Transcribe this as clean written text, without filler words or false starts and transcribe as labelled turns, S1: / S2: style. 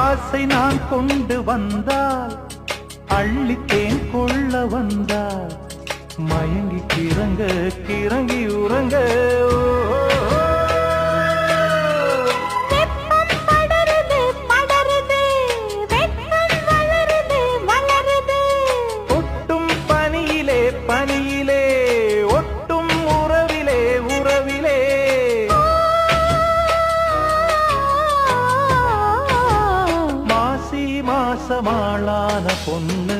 S1: ஆசை நான் கொண்டு வந்தால் அள்ளித்தேன் கொள்ள வந்தால் மயங்கி கிறங்க கிறங்கி உறங்க ஒட்டும் பனியிலே பனியிலே ஒட்டும் உறவிலே உறவிலே மாசி மாசமாளான பொண்ணு